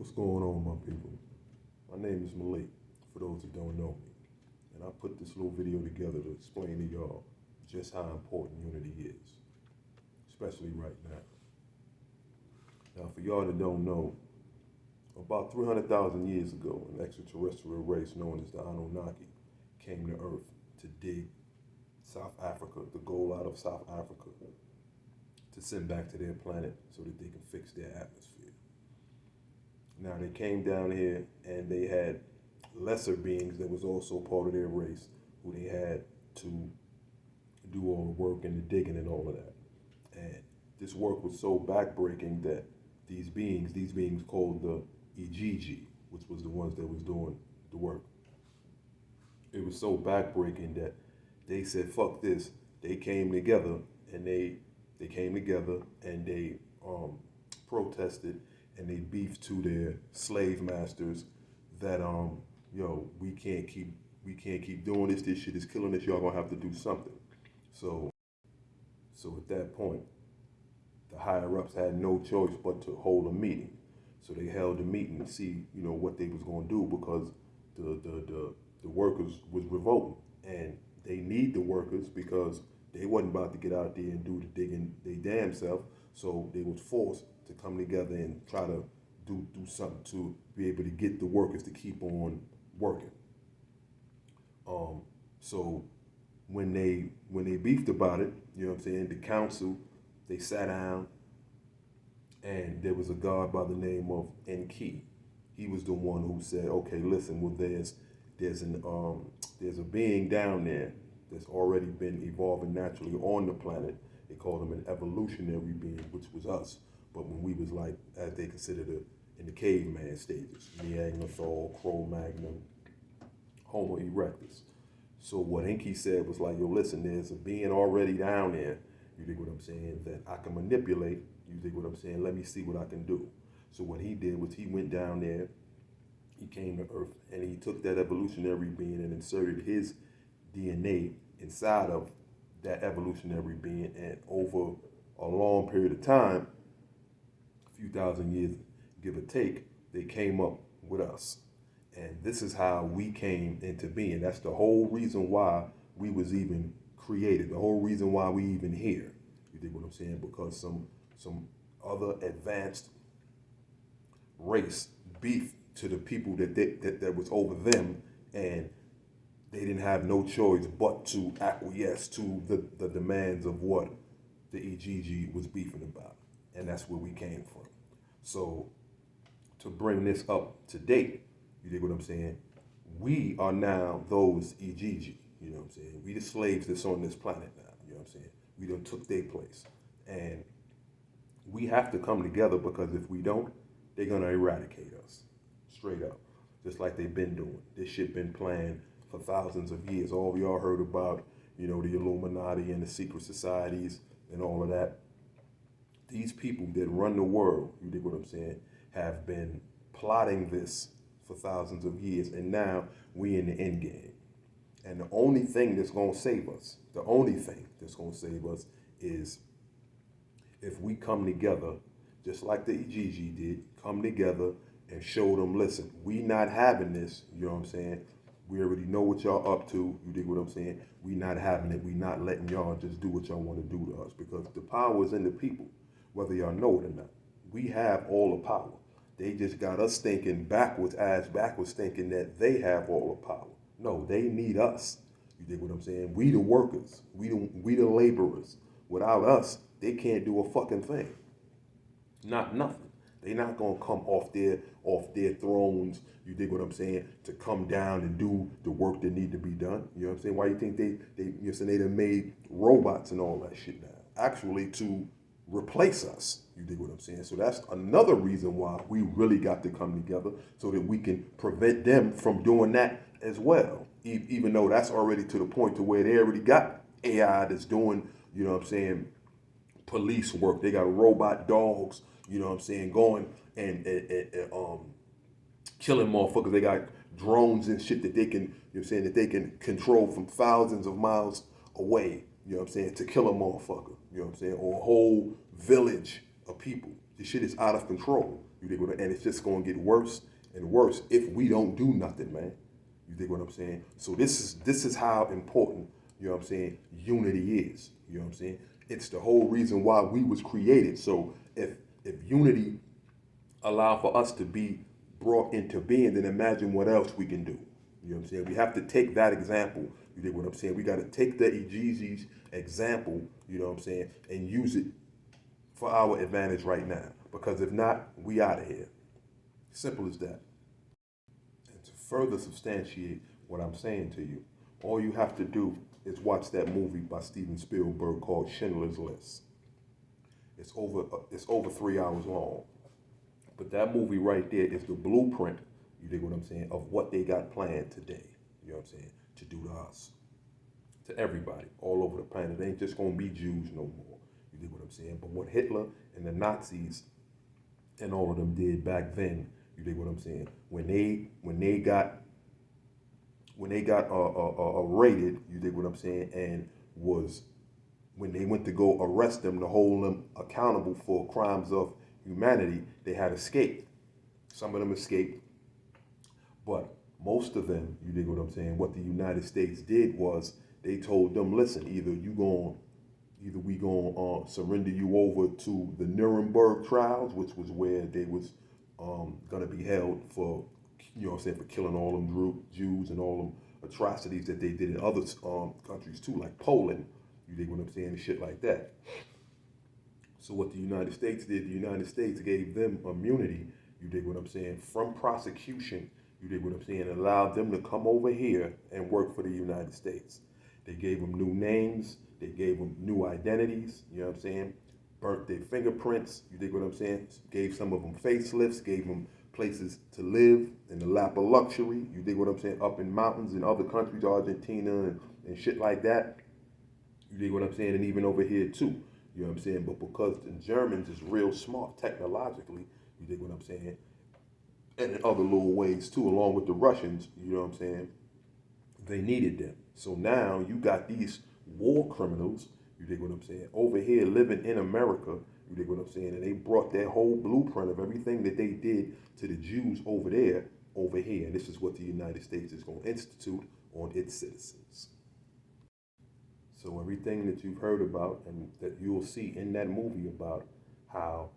What's going on, my people? My name is Malik, for those that don't know me. And I put this little video together to explain to y'all just how important unity is, especially right now. Now, for y'all that don't know, about 300,000 years ago, an extraterrestrial race known as the Anunnaki came to Earth to dig South Africa, the gold out of South Africa, to send back to their planet so that they can fix their atmosphere. Now, they came down here and they had lesser beings that was also part of their race who they had to do all the work and the digging and all of that. And this work was so backbreaking that these beings called the Igigi, which was the ones that was doing the work, it was so backbreaking that they said, fuck this. They came together and they came together and they protested and they beefed to their slave masters that we can't keep doing this. This shit is killing us. Y'all gonna have to do something. So at that point, the higher ups had no choice but to hold a meeting. So they held a meeting to see, what they was gonna do, because the workers was revolting, and they need the workers because they wasn't about to get out there and do the digging they damn self. So they was forced to come together and try to do something to be able to get the workers to keep on working. So when they beefed about it, the council, they sat down, and there was a god by the name of Enki. He was the one who said, okay, listen, well, there's a being down there that's already been evolving naturally on the planet. They called him an evolutionary being, which was us. But when we was like, as they considered it, in the caveman stages, Neanderthal, Cro-Magnon, Homo erectus. So what Enki said was like, yo, listen, there's a being already down there, you dig what I'm saying, that I can manipulate, you dig what I'm saying, let me see what I can do. So what he did was he went down there, he came to Earth, and he took that evolutionary being and inserted his DNA inside of that evolutionary being, and over a long period of time, a few thousand years, give or take, they came up with us. And this is how we came into being. That's the whole reason why we was even created, the whole reason why we even here. You dig what I'm saying? Because some other advanced race beefed to the people that was over them, and they didn't have no choice but to acquiesce to the demands of what the Igigi was beefing about. And that's where we came from. So to bring this up to date, you dig what I'm saying? We are now those Igigi, you know what I'm saying? We the slaves that's on this planet now, you know what I'm saying? We done took their place. And we have to come together, because if we don't, they're gonna eradicate us, straight up. Just like they've been doing. This shit been planned for thousands of years. All of y'all heard about, the Illuminati and the secret societies and all of that. These people that run the world, you dig what I'm saying, have been plotting this for thousands of years, and now we in the end game. And the only thing that's gonna save us, is if we come together, just like the Igigi did, come together and show them, listen, we not having this, you know what I'm saying? We already know what y'all up to, you dig what I'm saying? We not having it, we not letting y'all just do what y'all wanna do to us, because the power is in the people, whether y'all know it or not. We have all the power. They just got us thinking backwards, thinking that they have all the power. No, they need us. You dig what I'm saying? We the workers, we the laborers. Without us, they can't do a fucking thing. Not nothing. They not gonna come off their thrones, you dig what I'm saying, to come down and do the work that need to be done. You know what I'm saying? Why you think they done made robots and all that shit now? Actually to replace us, you dig what I'm saying? So that's another reason why we really got to come together, so that we can prevent them from doing that as well. Even though that's already to the point to where they already got AI that's doing, you know what I'm saying, police work. They got robot dogs, you know what I'm saying, going and killing motherfuckers. They got drones and shit that they can, you know what I'm saying, that they can control from thousands of miles away, you know what I'm saying, to kill a motherfucker, you know what I'm saying, or a whole village of people. This shit is out of control. You dig what and it's just gonna get worse and worse if we don't do nothing, man. You dig what I'm saying? So this is how important, you know what I'm saying, unity is. You know what I'm saying? It's the whole reason why we was created. So if unity allow for us to be brought into being, then imagine what else we can do. You know what I'm saying? We have to take that example. You dig what I'm saying? We got to take the Egezi's example, you know what I'm saying, and use it for our advantage right now. Because if not, we out of here. Simple as that. And to further substantiate what I'm saying to you, all you have to do is watch that movie by Steven Spielberg called Schindler's List. It's over 3 hours long. But that movie right there is the blueprint, you dig what I'm saying, of what they got planned today. You know what I'm saying? To do to us. To everybody, all over the planet. It ain't just gonna be Jews no more. You dig what I'm saying? But what Hitler and the Nazis and all of them did back then, you dig what I'm saying? When they got raided, you dig what I'm saying, and was when they went to go arrest them to hold them accountable for crimes of humanity, they had escaped. Some of them escaped, but most of them, you dig what I'm saying, what the United States did was they told them, listen, either we gonna surrender you over to the Nuremberg trials, which was where they was gonna be held for, you know what I'm saying, for killing all them Jews and all them atrocities that they did in other countries too, like Poland, you dig what I'm saying, and shit like that. So what the United States did, the United States gave them immunity, you dig what I'm saying, from prosecution, you dig what I'm saying, allowed them to come over here and work for the United States. They gave them new names, they gave them new identities, you know what I'm saying, burnt their fingerprints, you dig what I'm saying, gave some of them facelifts, gave them places to live in the lap of luxury, you dig what I'm saying, up in mountains in other countries, Argentina and shit like that, you dig what I'm saying, and even over here too. You know what I'm saying? But because the Germans is real smart technologically, you dig what I'm saying? And in other little ways too, along with the Russians, you know what I'm saying? They needed them. So now you got these war criminals, you dig what I'm saying, over here living in America, you dig what I'm saying? And they brought their whole blueprint of everything that they did to the Jews over there, over here. And this is what the United States is going to institute on its citizens. So everything that you've heard about and that you'll see in that movie about how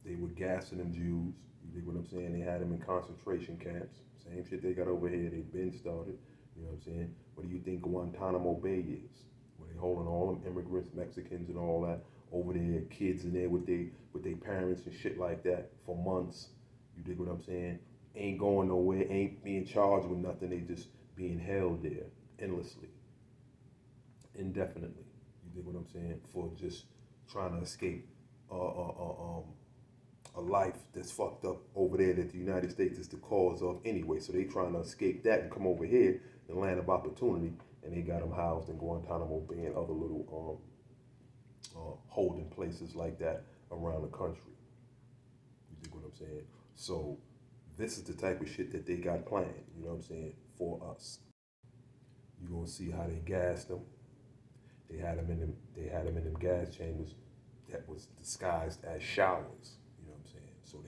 they were gassing them Jews, you dig what I'm saying? They had them in concentration camps. Same shit they got over here. They've been started. You know what I'm saying? What do you think Guantanamo Bay is? Where they holding all them immigrants, Mexicans and all that over there, kids in there with their parents and shit like that for months. You dig what I'm saying? Ain't going nowhere, ain't being charged with nothing. They just being held there endlessly, indefinitely. You dig what I'm saying? For just trying to escape a life that's fucked up over there that the United States is the cause of anyway. So they trying to escape that and come over here, the land of opportunity, and they got them housed in Guantanamo Bay and other little holding places like that around the country. You dig what I'm saying? So this is the type of shit that they got planned, you know what I'm saying, for us. You're gonna see how they gassed them. They had them in them gas chambers that was disguised as showers. You know what I'm saying? So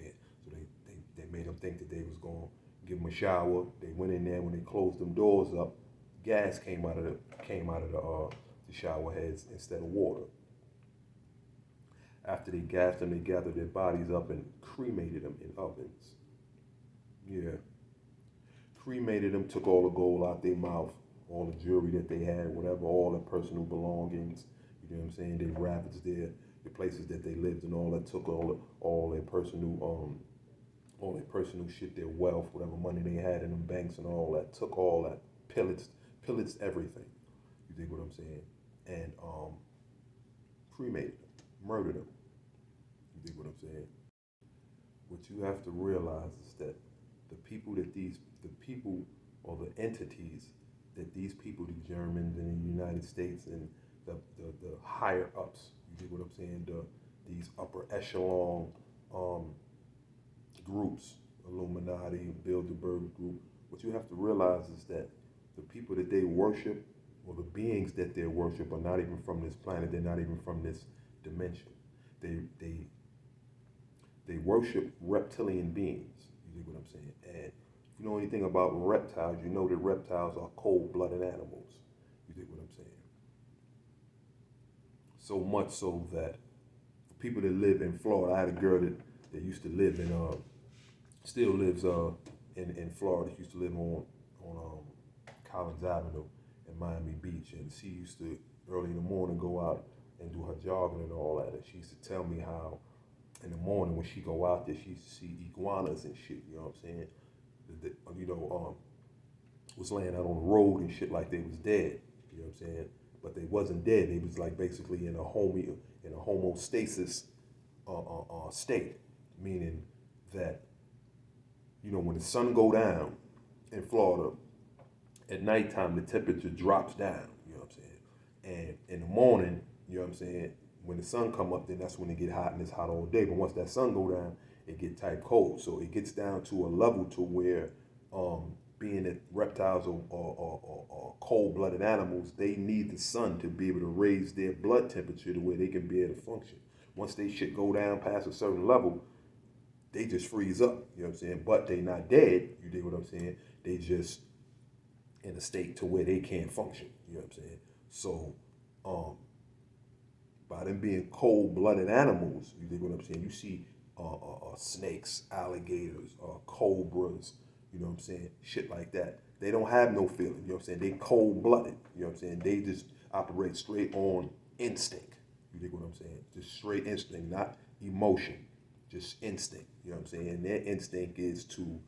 they made them think that they was gonna give them a shower. They went in there. When they closed them doors up, gas came out of the shower heads instead of water. After they gassed them, they gathered their bodies up and cremated them in ovens. Yeah, cremated them, took all the gold out their mouth, all the jewelry that they had, whatever, all their personal belongings. You know what I'm saying? They ravaged the places that they lived and all that. Took all their personal shit, their wealth, whatever money they had in them banks and all that. Took all that, pillaged everything. You dig what I'm saying? And cremated them, murdered them. You dig what I'm saying? What you have to realize is that the people or the entities that these people, the Germans and the United States and the higher ups, you dig what I'm saying, these upper echelon groups, Illuminati, Bilderberg group, what you have to realize is that the people that they worship or the beings that they worship are not even from this planet. They're not even from this dimension. They worship reptilian beings. You dig what I'm saying? And if you know anything about reptiles, you know that reptiles are cold-blooded animals. You dig what I'm saying? So much so that for people that live in Florida, I had a girl that used to live in, still lives in Florida. She used to live on Collins Avenue in Miami Beach, and she used to early in the morning go out and do her jogging and all that. And she used to tell me how in the morning when she go out there, she used to see iguanas and shit. You know what I'm saying? Was laying out on the road and shit like they was dead. You know what I'm saying? But they wasn't dead. They was like basically in a homostasis state, meaning that when the sun go down in Florida at nighttime, the temperature drops down. You know what I'm saying? And in the morning, you know what I'm saying, when the sun come up, then that's when it get hot, and it's hot all day. But once that sun go down, it get type cold. So it gets down to a level to where, being that reptiles are cold-blooded animals, they need the sun to be able to raise their blood temperature to where they can be able to function. Once they shit go down past a certain level, they just freeze up. You know what I'm saying? But they not dead. You dig what I'm saying? They just in a state to where they can't function. You know what I'm saying? So, by them being cold-blooded animals, you dig what I'm saying? You see snakes, alligators, cobras, you know what I'm saying? Shit like that. They don't have no feeling, you know what I'm saying? They cold-blooded, you know what I'm saying? They just operate straight on instinct. You dig what I'm saying? Just straight instinct, not emotion, just instinct, you know what I'm saying? And their instinct is to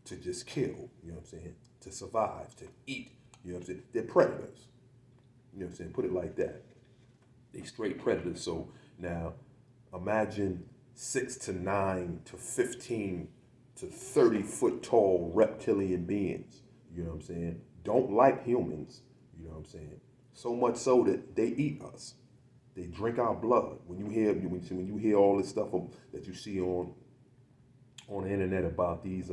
just kill, you know what I'm saying? To survive, to eat, you know what I'm saying? They're predators, you know what I'm saying? Put it like that. They straight predators. So now imagine 6 to 9 to 15 to 30-foot tall reptilian beings, you know what I'm saying? Don't like humans, you know what I'm saying? So much so that they eat us. They drink our blood. When you hear all this stuff that you see on the internet about these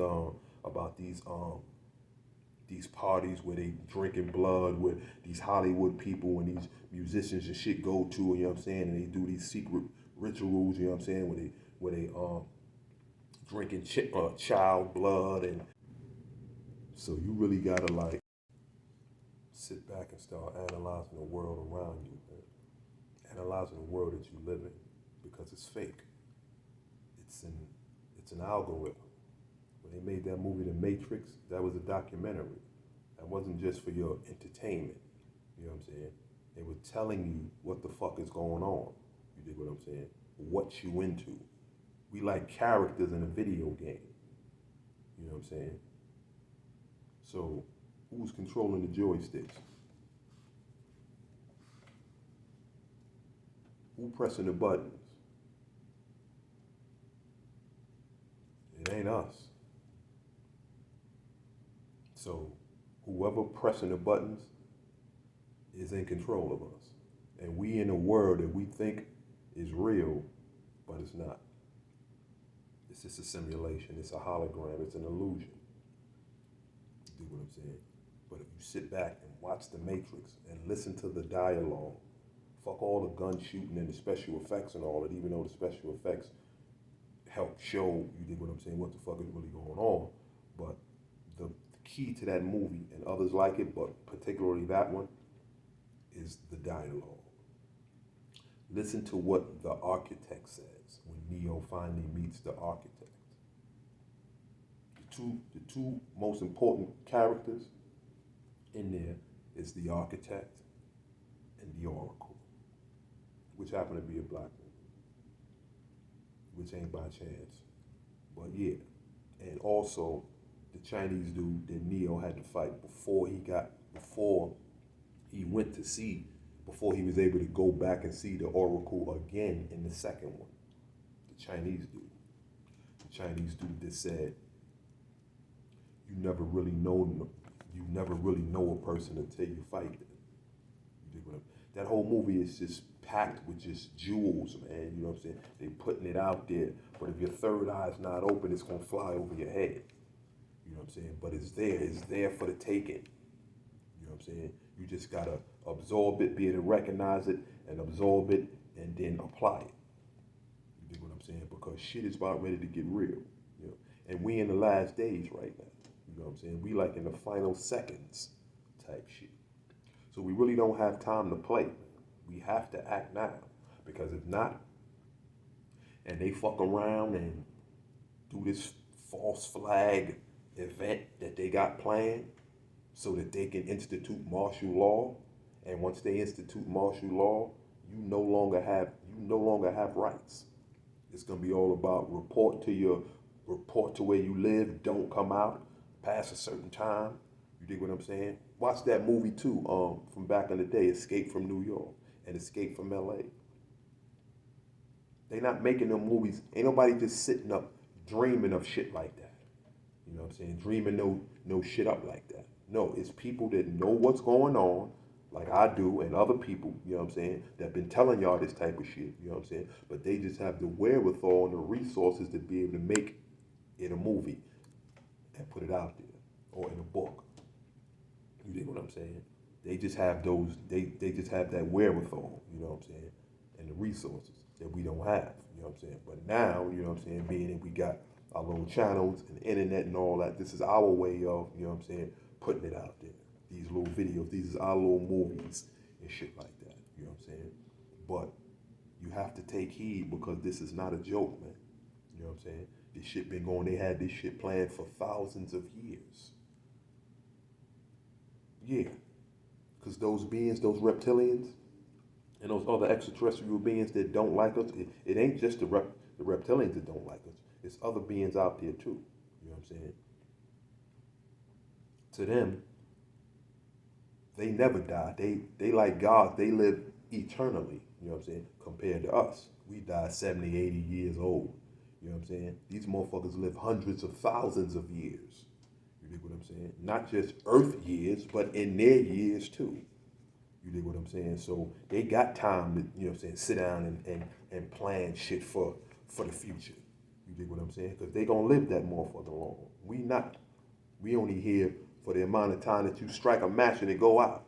parties where they drinking blood, where these Hollywood people and these musicians and shit go to, you know what I'm saying, and they do these secret rituals, you know what I'm saying, where they drinking child blood. And so you really gotta like sit back and start analyzing the world around you, man. Analyzing the world that you live in, because it's fake. It's an algorithm. When they made that movie, The Matrix, that was a documentary. That wasn't just for your entertainment. You know what I'm saying? They were telling you what the fuck is going on. You dig what I'm saying? What you into. We like characters in a video game. You know what I'm saying? So, who's controlling the joysticks? Who pressing the buttons? It ain't us. So, whoever pressing the buttons is in control of us. And we in a world that we think is real, but it's not. It's just a simulation. It's a hologram. It's an illusion. You do what I'm saying? But if you sit back and watch The Matrix and listen to the dialogue, fuck all the gun shooting and the special effects and all that, even though the special effects help show, you dig what I'm saying, what the fuck is really going on. But the key to that movie, and others like it, but particularly that one, is the dialogue. Listen to what the architect says when Neo finally meets the architect. The two most important characters in there is the architect and the oracle, which happened to be a black woman, which ain't by chance. But yeah, and also the Chinese dude that Neo had to fight before he was able to go back and see the oracle again in the second one. The Chinese dude that said, you never really know a person until you fight them. You dig what that whole movie is just packed with just jewels, man. You know what I'm saying? They putting it out there, but if your third eye's not open, it's gonna fly over your head. You know what I'm saying? But it's there for the taking. You know what I'm saying? You just gotta absorb it, be able to recognize it and absorb it, and then apply it. You dig what I'm saying? Because shit is about ready to get real. You know? And we in the last days right now. You know what I'm saying? We like in the final seconds type shit. So we really don't have time to play. We have to act now. Because if not, and they fuck around and do this false flag event that they got planned so that they can institute martial law, and once they institute martial law, you no longer have rights. It's gonna be all about report to where you live, don't come out past a certain time. You dig what I'm saying? Watch that movie too, from back in the day, Escape from New York and Escape from LA. They not making them movies. Ain't nobody just sitting up dreaming of shit like that. You know what I'm saying? Dreaming no shit up like that. No, it's people that know what's going on, like I do, and other people, you know what I'm saying, that been telling y'all this type of shit, you know what I'm saying? But they just have the wherewithal and the resources to be able to make it a movie and put it out there, or in a book. You dig what I'm saying? They just have they just have that wherewithal, you know what I'm saying, and the resources that we don't have, you know what I'm saying? But now, you know what I'm saying, being that we got our little channels and the internet and all that, this is our way of, you know what I'm saying, putting it out there. These little videos, these are our little movies and shit like that, you know what I'm saying? But you have to take heed because this is not a joke, man. You know what I'm saying? This shit been going, they had this shit planned for thousands of years. Yeah, because those beings, those reptilians, and those other extraterrestrial beings that don't like us, it ain't just the reptilians that don't like us. It's other beings out there too. You know what I'm saying? To them, they never die. They like gods. They live eternally. You know what I'm saying? Compared to us, we die 70, 80 years old. You know what I'm saying? These motherfuckers live hundreds of thousands of years. You dig what I'm saying? Not just Earth years, but in their years too. You dig what I'm saying? So they got time to, you know what I'm saying, sit down and plan shit for the future. You dig what I'm saying? Because they gonna live that motherfucker long. We not. We only here for the amount of time that you strike a match and it go out.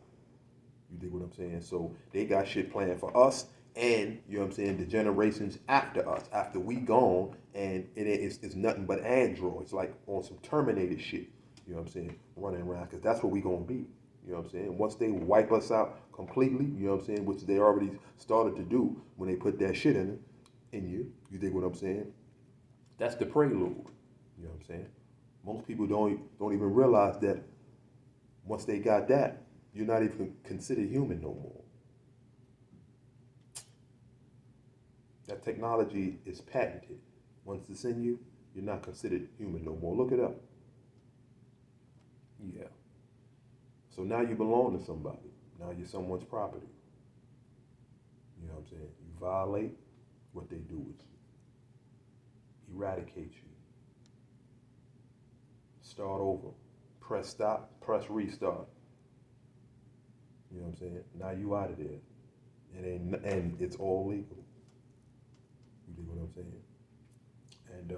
You dig what I'm saying? So they got shit planned for us and, you know what I'm saying, the generations after us, after we gone, and it's nothing but androids, like on some Terminator shit, you know what I'm saying, running around, because that's what we gonna be. You know what I'm saying? Once they wipe us out completely, you know what I'm saying, which they already started to do when they put that shit in you dig what I'm saying? That's the prelude. You know what I'm saying? Most people don't even realize that once they got that, you're not even considered human no more. That technology is patented. Once it's in you, you're not considered human no more. Look it up. Yeah. So now you belong to somebody. Now you're someone's property. You know what I'm saying? You violate what they do with you. Eradicate you. Start over. Press stop, press restart. You know what I'm saying? Now you out of there. And it's all legal. You dig what I'm saying? And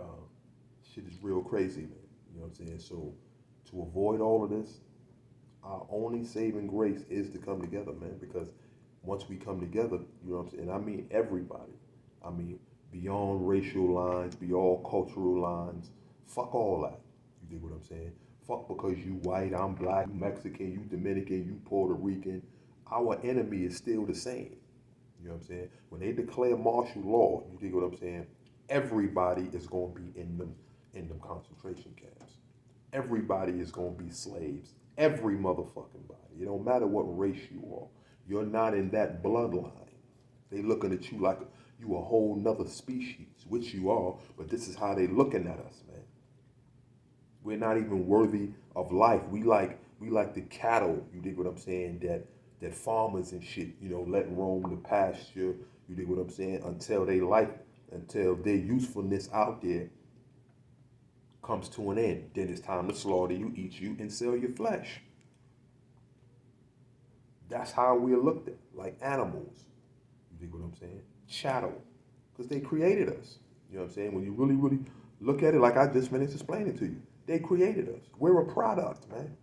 shit is real crazy, man. You know what I'm saying? So to avoid all of this, our only saving grace is to come together, man. Because once we come together, you know what I'm saying? I mean everybody. I mean beyond racial lines, beyond cultural lines. Fuck all that. You dig what I'm saying? Fuck because you white, I'm black, you Mexican, you Dominican, you Puerto Rican. Our enemy is still the same. You know what I'm saying? When they declare martial law, you dig what I'm saying? Everybody is going to be in them concentration camps. Everybody is going to be slaves. Every motherfucking body. It don't matter what race you are. You're not in that bloodline. They looking at you like you a whole nother species, which you are, but this is how they looking at us, man. We're not even worthy of life. We like the cattle, you dig what I'm saying, that farmers and shit, you know, let roam the pasture, you dig what I'm saying, until their usefulness out there comes to an end. Then it's time to slaughter you, eat you, and sell your flesh. That's how we're looked at, like animals. You dig what I'm saying? Chattel. Because they created us. You know what I'm saying? When you really, really look at it, like I just finished explaining to you, they created us. We're a product, man.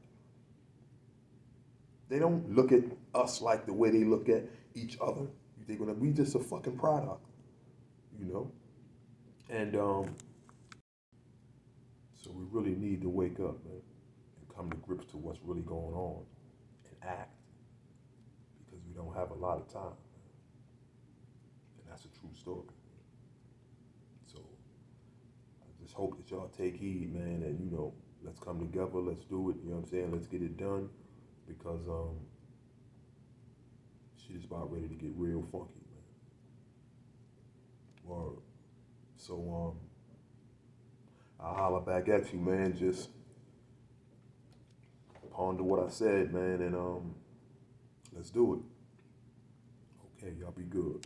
They don't look at us like the way they look at each other. You think we just a fucking product, you know? And so we really need to wake up, man, and come to grips to what's really going on and act, because we don't have a lot of time, man. And that's a true story. So I just hope that y'all take heed, man, and let's come together, let's do it, you know what I'm saying? Let's get it done, because shit is about ready to get real funky, man. Word. So I'll holler back at you, man. Just ponder what I said, man, and let's do it. Okay, y'all be good.